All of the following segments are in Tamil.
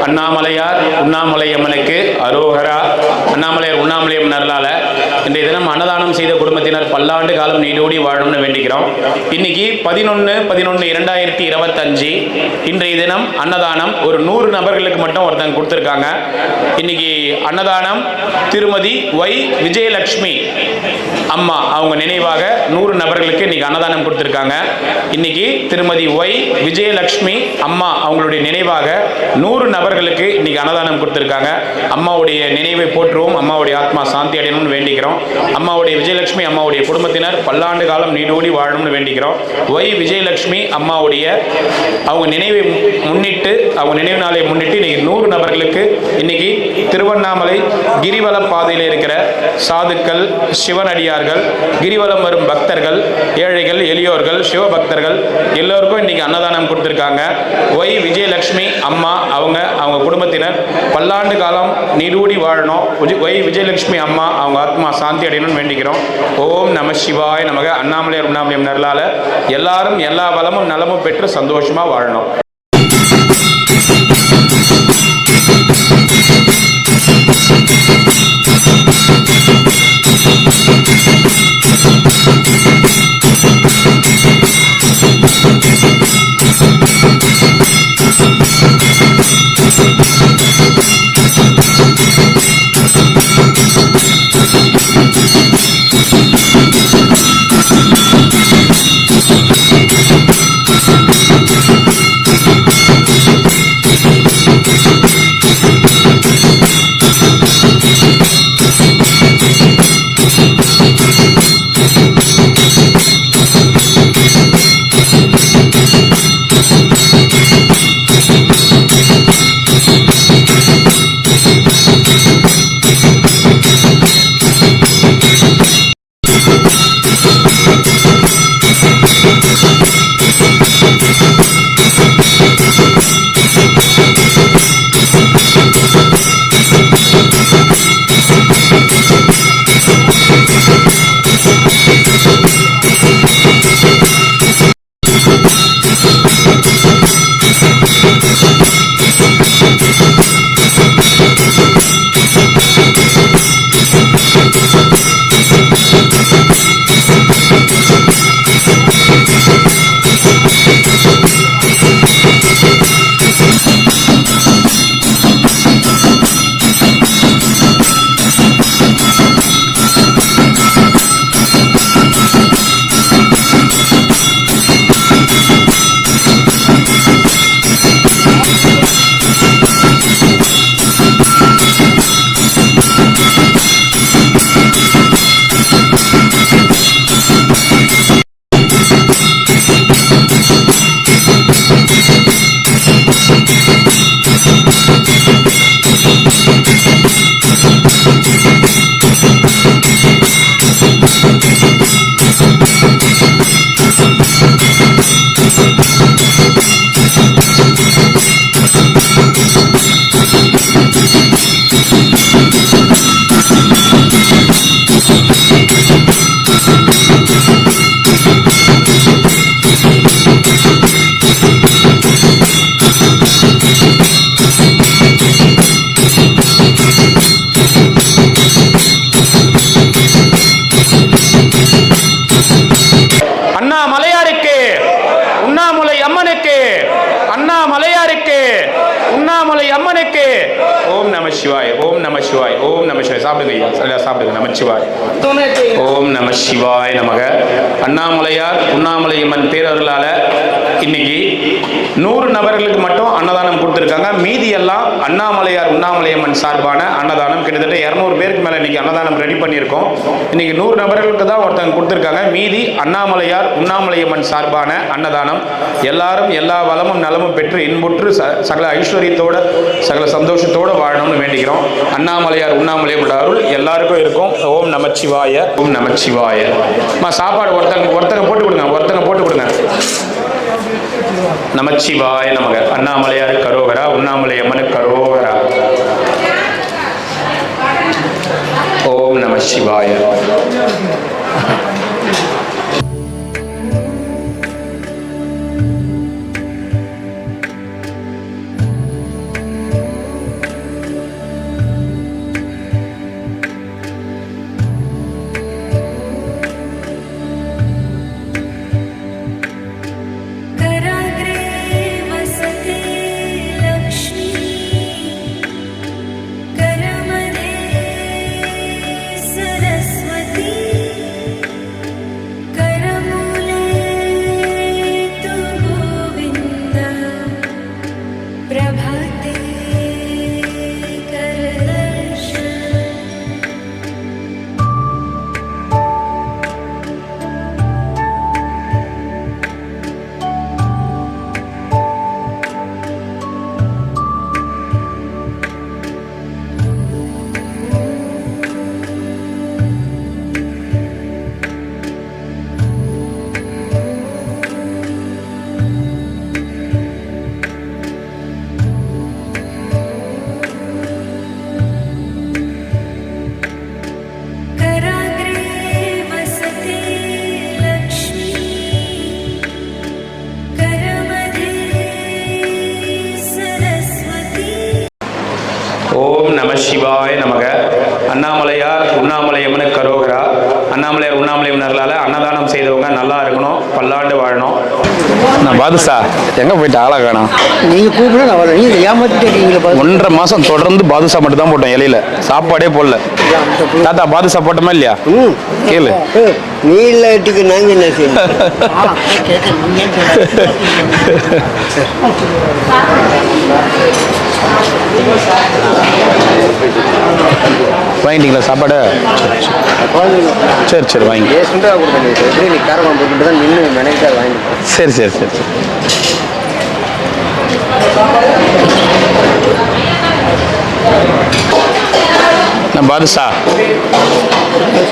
அண்ணாமலையார் உண்ணாமலையம்மனுக்கு அரோகரா. அண்ணாமலையார் உண்ணாமலையம்மன் அருளால இன்றைய தினம் அன்னதானம் செய்த குடும்பத்தினர் பல்லாண்டு காலம் நீடோடி வாழணும்னு வேண்டிக்கிறோம். இன்னைக்கு 11/11/2025 இன்றைய தினம் அன்னதானம் ஒரு 100 நபர்களுக்கு மட்டும் ஒருத்தங்க கொடுத்துருக்காங்க. இன்னைக்கு அன்னதானம் திருமதி ஒய் விஜயலட்சுமி அம்மா அவங்க நினைவாக 100 நபர்களுக்கு இன்னைக்கு அன்னதானம் கொடுத்துருக்காங்க. இன்னைக்கு திருமதி ஒய் விஜயலட்சுமி அம்மா அவங்களுடைய நினைவாக 100 நபர்களுக்கு இன்னைக்கு அன்னதானம் கொடுத்துருக்காங்க. அம்மாவுடைய நினைவை போற்றுவோம். அம்மாவுடைய ஆத்மா சாந்தி அடையணும்னு வேண்டிக்கிறோம். அம்மாவுடைய விஜயலட்சுமி அம்மாவுடைய குடும்பத்தினர் பல்லாண்டு காலம் நீடோடி வாழணும்னு வேண்டிக்கிறோம். ஒய் விஜயலட்சுமி அம்மாவுடைய அவங்க நினைவை முன்னிட்டு அவங்க நினைவு நாளை முன்னிட்டு இன்னைக்கு 100 நபர்களுக்கு இன்னைக்கு திருவண்ணாமலை கிரிவல பாதையில் இருக்கிற சாதுக்கள், சிவனடியார்கள், கிரிவலம் வரும் பக்தர்கள், ஏழைகள், எளியோர்கள், சிவபக்தர்கள் எல்லோருக்கும் இன்னைக்கு அன்னதானம் கொடுத்துருக்காங்க. ஒய் விஜயலட்சுமி அம்மா அவங்க குடும்பத்தினர் பல்லாண்டு காலம் நீடூடி வாழணும். ஒய் விஜயலட்சுமி அம்மா அவங்க ஆத்மா சாந்தி அடையணும்னு வேண்டிக்கிறோம். ஓம் நம சிவாய நமக. அண்ணாமலையார் உண்ணாமலையம் நல்லால எல்லாரும் எல்லா வளமும் நலமும் பெற்று சந்தோஷமா வாழணும். அண்ணாமலையாருக்கு உண்ணாமலை அம்மனுக்கு, அண்ணாமலையாருக்கு உண்ணாமலை அம்மனுக்கு. ஓம் நம சிவாய், ஓம் நம சிவாய், ஓம் நம சிவாய். சாப்பிடுங்க ஐயா, சாப்பிடுங்க. நமச்சிவாய். ஓம் நம சிவாய் நமக. அண்ணாமலையார் உண்ணாமலை அம்மன் பேரர்களால இன்னைக்கு 100 நபர்களுக்கு மட்டும் அன்னதானம் கொடுத்துருக்காங்க. மீதி எல்லாம் அண்ணாமலையார் உண்ணாமலையம்மன் சார்பான அன்னதானம். கிட்டத்தட்ட 200 பேருக்கு மேலே இன்னைக்கு அன்னதானம் ரெடி பண்ணியிருக்கோம். இன்னைக்கு 100 நபர்களுக்கு தான் ஒருத்தங்க கொடுத்துருக்காங்க. மீதி அண்ணாமலையார் உண்ணாமலையம்மன் சார்பான அன்னதானம். எல்லாரும் எல்லா வளமும் நலமும் பெற்று இன்புற்று சகல ஐஸ்வர்யத்தோட சகல சந்தோஷத்தோடு வாழணும்னு வேண்டிக்கிறோம். அண்ணாமலையார் உண்ணாமலையம்மன் அருள் எல்லாருக்கும் இருக்கும். ஓம் நமச்சிவாய, ஓம் நமச்சிவாய. சாப்பாடு ஒருத்தங்க போட்டு கொடுங்க, ஒருத்தங்க போட்டு கொடுங்க. நமச்சிவாய நமக. அண்ணாமலையார் கரோகரா, உண்ணாமலை அம்மனுக்கு கரோகரா. ஓம் நம சிவாய. நம சிவாய நமக. அண்ணாமலையார் உண்ணாமலையம்மனுக்கு கரோகரா. அண்ணாமலையார் உண்ணாமலையம்மனர்களால் அன்னதானம் செய்தவங்க நல்லா இருக்கணும், பல்லாண்டு வாழணும். நான் பாதுஷா எங்கே போயிட்டு ஆளா காணோம். நீங்கள் கூப்பிட நான் வரேன். நீங்கள் ஏமாற்றிட்டீங்களா? 1.5 மாதம் தொடர்ந்து பாதுஷா மட்டும் தான் போட்டோம், இலையில சாப்பாடே போடல. தாத்தா பாதுஷா போட்டோமா இல்லையா? கேளு. நீ இல்லாட்டுக்கு நாங்கள் என்ன செய்யணும்? வாங்கிட்டீங்களா சாப்பாடு? சரி சரி வாங்கி. நீ காரமாக போட்டு தான் நின்று நினைக்கிற வாங்கி. சரி சரி சரி சரி. நான் பாதுஷா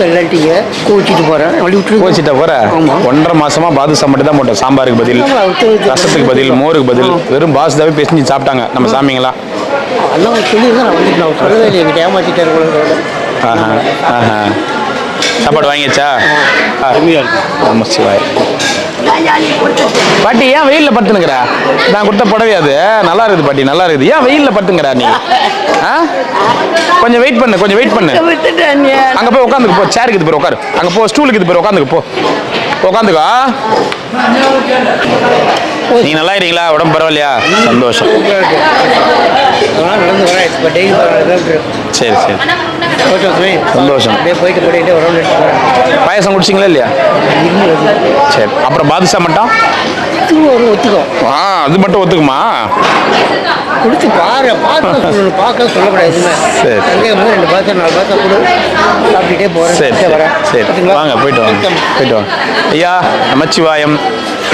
இல்லாட்டிங்க கோச்சிட்டு போகிறேன். கோச்சிட்ட போகிறேன். 1.5 மாசமா பாதுஷா மட்டும் தான் போட்டோம். சாம்பாருக்கு பதில், ரசத்துக்கு பதில், மோருக்கு பதில் வெறும் பாதுஷாவே பேசி சாப்பிட்டாங்க நம்ம சாமிங்களா. எல்லாம் சொல்லியிருந்தேன். நான் வந்துட்டு நான் சொல்லவே இல்லை. எங்கிட்ட ஏமாற்றிட்டாரு. சாப்பாடு வாங்கியாச்சா? அருமையாக இருக்கு. நம்ம சிவாய். பாட்டி ஏன் வெயிலில் படுத்துனுங்கிற? நான் கொடுத்த புடவை அது நல்லா இருக்குது பாட்டி, நல்லா இருக்குது. ஏன் வெயிலில் படுத்துங்கிற நீ? கொஞ்சம் வெயிட் பண்ணு, கொஞ்சம் வெயிட் பண்ணு. அங்கே போய் உட்காந்துக்கு போ. சேருக்கு இது பேர் உட்காரு. அங்கே போ, ஸ்டூலுக்கு இது பேர் உட்காந்துக்கு போ. உட்காந்துக்கா. நீங்க நல்லா இருக்கீங்களா? உடம்பு பரவாயில்லையா? சந்தோஷம். சரி சரி சந்தோஷம். பாயசம் குடிச்சிங்களா இல்லையா? சரி. அப்புறம் பாதுஷா மட்டும் ஒத்துக்கும். அது மட்டும் ஒத்துக்குமா? குடிச்சு பாரு. பார்க்க சொல்லக்கூடாது. சரி. 2 பாத்திரம் 4 பாத்திரம் கொடு. சாப்பிட்டுட்டே போகிறேன். சரி சரி வாங்க, போயிட்டு வாங்க, போயிட்டு வாங்க. ஐயா நமச்சிவாயம்.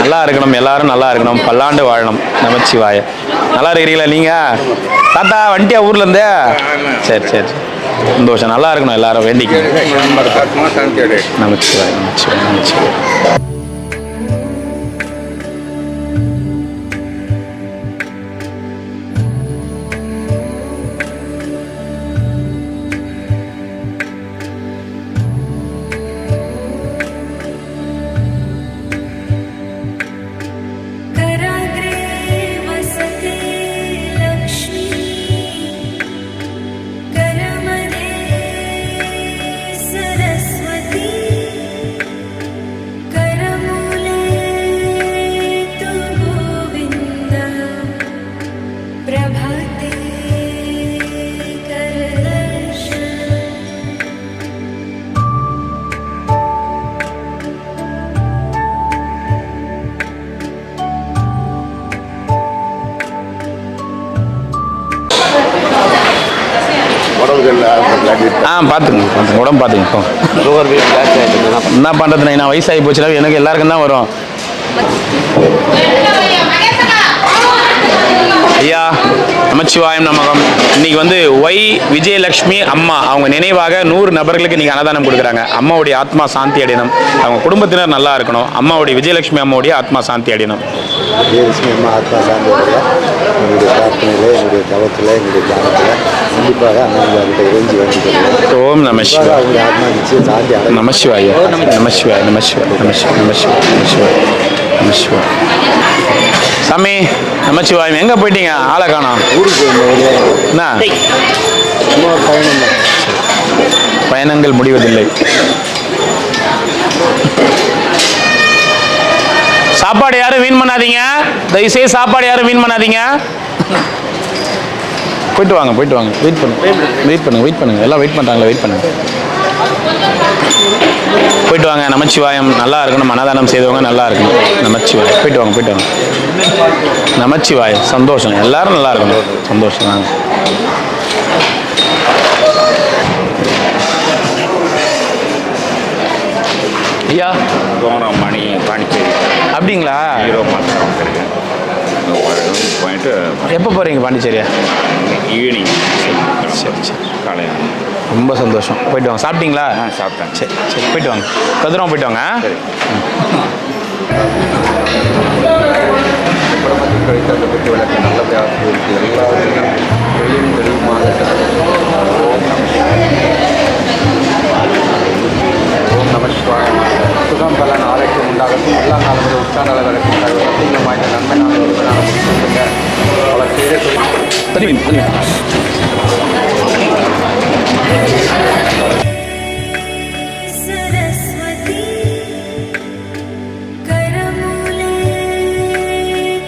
நல்லா இருக்கணும், எல்லாரும் நல்லா இருக்கணும், பல்லாண்டு வாழணும். நமச்சிவாய. நல்லா இருக்கிறீங்களா நீங்க? தாத்தா வண்டியா ஊர்ல இருந்து? சரி சரி சந்தோஷம். நல்லா இருக்கணும், எல்லாரும் வேண்டிக்கணும். நமச்சிவாய நமச்சிவாய நமச்சிவாய. பார்த்துங்க பார்த்துங்க, உடம்பு பார்த்துங்க. என்ன பண்ணுறது, நான் வயசாகி போச்சுனா எனக்கு எல்லாருக்கும் தான் வரும். ஐயா நமச்சிவாயம் நமகம். இன்னைக்கு வந்து ஒய் விஜயலட்சுமி அம்மா அவங்க நினைவாக 100 நபர்களுக்கு இன்னைக்கு அன்னதானம் கொடுக்குறாங்க. அம்மாவுடைய ஆத்மா சாந்தி அடையணும், அவங்க குடும்பத்தினர் நல்லா இருக்கணும். அம்மாவுடைய விஜயலட்சுமி அம்மாவுடைய ஆத்மா சாந்தி அடையணும். விஜயலட்சுமி அம்மா ஆத்மா சாந்தி அடைய என்னுடைய பிரார்த்தனையில், என்னுடைய தவத்தில், என்னுடைய தியானத்தில் கண்டிப்பாக அண்ணாமலையார்கிட்ட இறைஞ்சி வேண்டிக்கிறேன். ஓம் நம சிவாய. அவங்களுடைய ஆத்மா நிச்சயம் சாந்தி அடைய. நம சிவாய நம சிவாய நம சிவாய நம சிவாய நம சிவாய நம சிவாய நம சிவாய. சாமி நமச்சிவாயம். எங்கே போயிட்டீங்க? ஆளை காணோம். ஊருக்கு என்ன பயணங்கள் முடிவதில்லை. சாப்பாடு யாரும் வீண் பண்ணாதீங்க, தயவுசெய்து சாப்பாடு யாரும் வீண் பண்ணாதீங்க. போயிட்டு வாங்க, போயிட்டு வாங்க. வெயிட் பண்ணுங்க, வெயிட் பண்ணுங்க, வெயிட் பண்ணுங்க. எல்லாம் வெயிட் பண்ணுறாங்களா? வெயிட் பண்ணுங்க. போயிட்டு வாங்க. நமச்சிவாயம். நல்லா இருக்கணும், அன்னதானம் செய்தவங்க நல்லா இருக்கணும். நமச்சிவாயம். போயிட்டு வாங்க, போயிட்டு வாங்க. நமச்சிவாயம். சந்தோஷம். எல்லாரும் நல்லா இருக்கணும். சந்தோஷம் வாங்க. ஐயா மணி பாண்டிச்சேரி. அப்படிங்களா? ஹீரோ மாஸ்டர் வந்துருக்கேன். போயிட்டு எப்போ போகிறீங்க பாண்டிச்சேரியா? ஈவினிங். சரி சரி காலையில். ரொம்ப சந்தோஷம். போயிட்டு வாங்க. சாப்பிட்டீங்களா? சாப்பிட்டேன். சரி சரி போயிட்டு வாங்க. கதிரவன் போயிட்டு வாங்க. கழித்த பெற்று விளக்கு நல்லபடியாக எல்லாருக்கும் வெளியும் தெளிவுமாக ஓம் நம சிவாய. சுகம் பலன் ஆரோக்கியம் உண்டாகட்டும். எல்லா நாளும் உற்சாக வரைக்கும் அதிகமாக நன்மை நாள் ஒருவராக முடிச்சுங்க. அவர் செய்த सरस्वती करमूले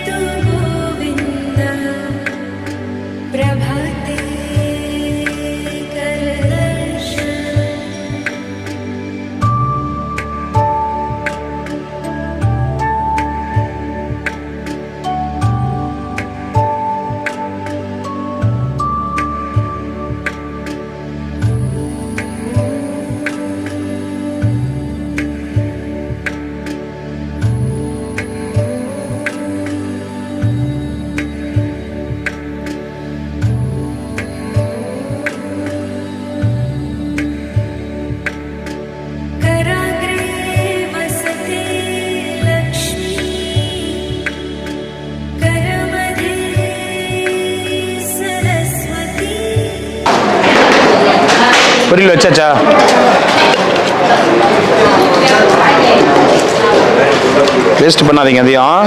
तु गोविन्द प्रभाते करदर्शन कराग्रे वसते लक्ष्मी करमध्ये सरस्वती பொரியல் வச்சாச்சா? வேஸ்ட் பண்ணாதீங்க அதையும்.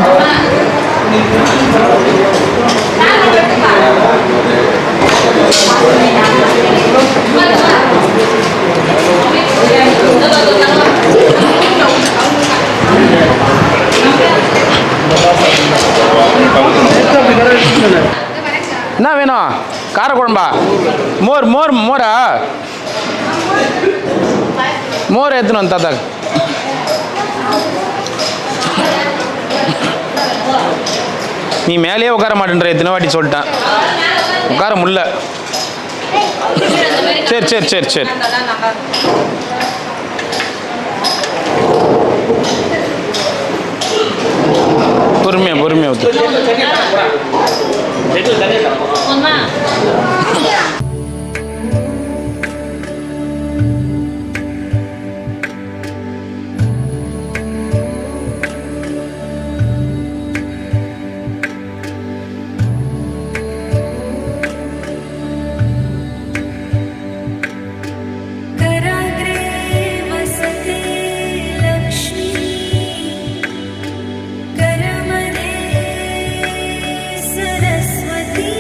என்ன வேணும்? காரக்குழம்பா? மோரா? மோர் எடுத்துன்னு வந்து தாத்தா. நீ மேலேயே உட்கார மாட்டேன்ற எத்தனை வாட்டி சொல்லிட்டேன். உட்கார முடியல. சரி சரி சரி சரி. பொறுமையா ஊத்து. कराग्रे वसते लक्ष्मी करमध्ये सरस्वती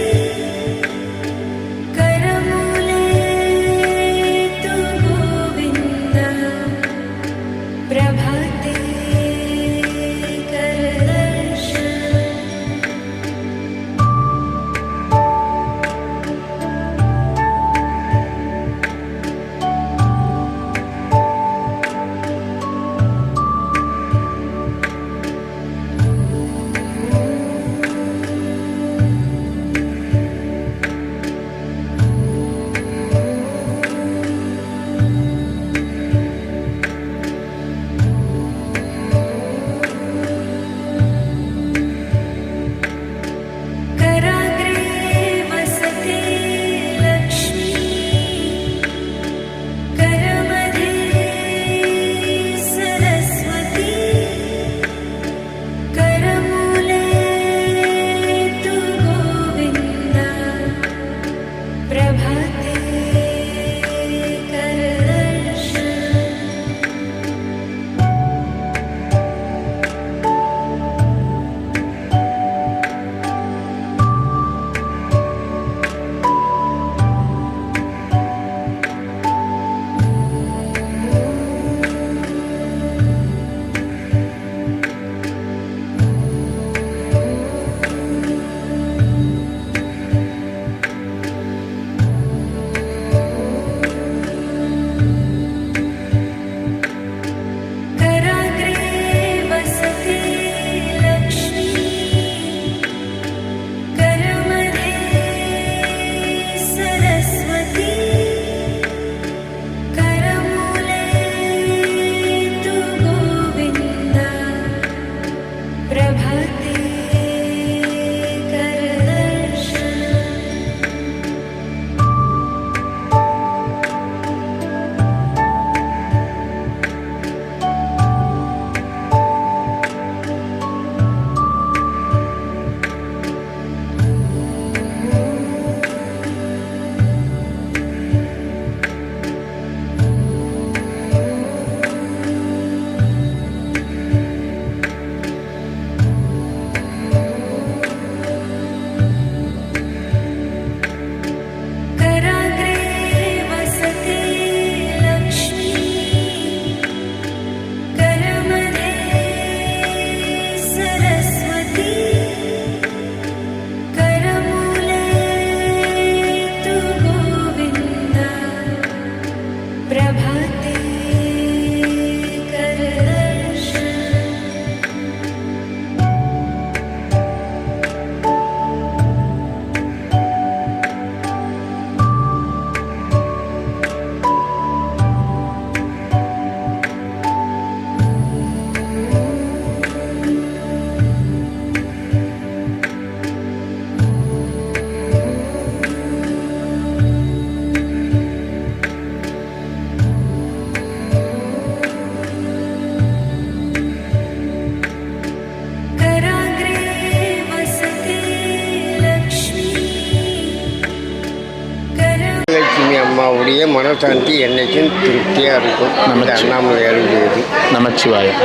அம்மாவுடைய மனசாந்தி என்னைக்கும் திருப்தியாக இருக்கும். நம்ம அண்ணாமலை அருளியது நமச்சிவாயம்.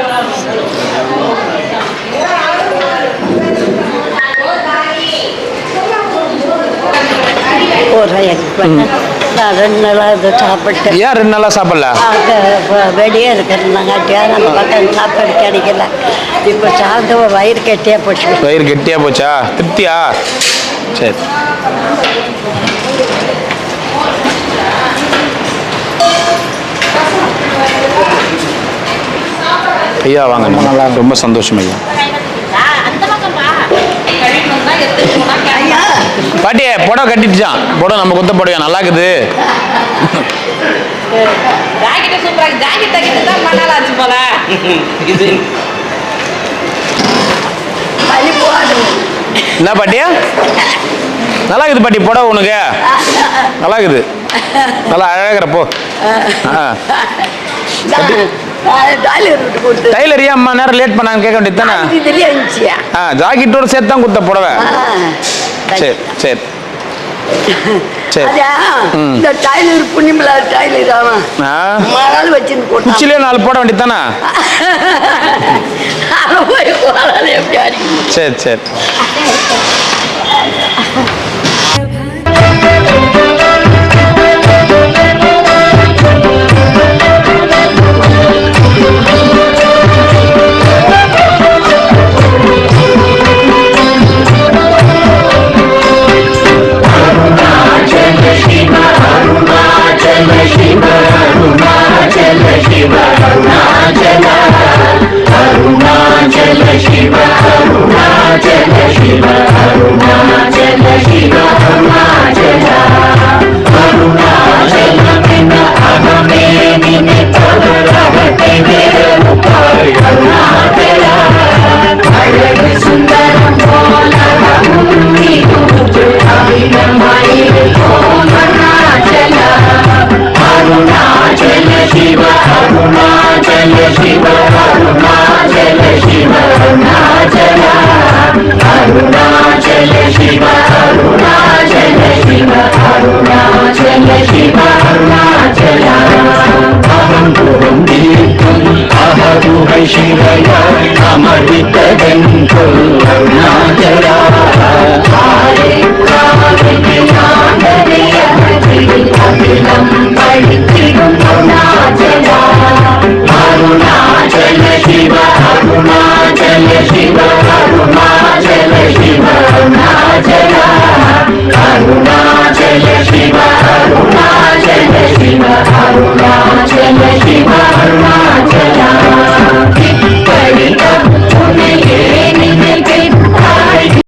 நான் 2 நாளாக இதை சாப்பிட்டேன். ஏன் 2 நாளாக சாப்பிடல? வெளியே இருக்கிறதுனாங்காட்டியா நம்ம பக்கம் சாப்பாடு கிடைக்கல. இப்போ சாப்பிட்டு வயிறு கெட்டியாக போச்சு. வயிறு கெட்டியாக போச்சா? திருப்தியா? சரி. ஐயா வாங்க, ரொம்ப சந்தோஷம் ஐயா. பாட்டியே புடவை கட்டிட்டுச்சான். புடவை நம்ம கொத்த புடவையா? நல்லா இருக்குது. என்ன பாட்டியா? நல்லா இருக்குது பாட்டி புடவை உனக்கு. நல்லா இருக்குது, நல்லா அழகிறப்போ. டைலர் ஏன் அம்மா நேரம் லேட் பண்ணாங்க கேட்க வேண்டியது தானே? ஜாக்கெட்டோட சேர்த்து தான் கொடுத்த புடவை. சரி சரி சரி. இந்த டைலர் புண்ணியமில்ல டைலர் அவன் மறால் வச்சு குச்சிலே 4 போட வேண்டியது தானே? சரி சரி. Shiva, Arunachala Shiva.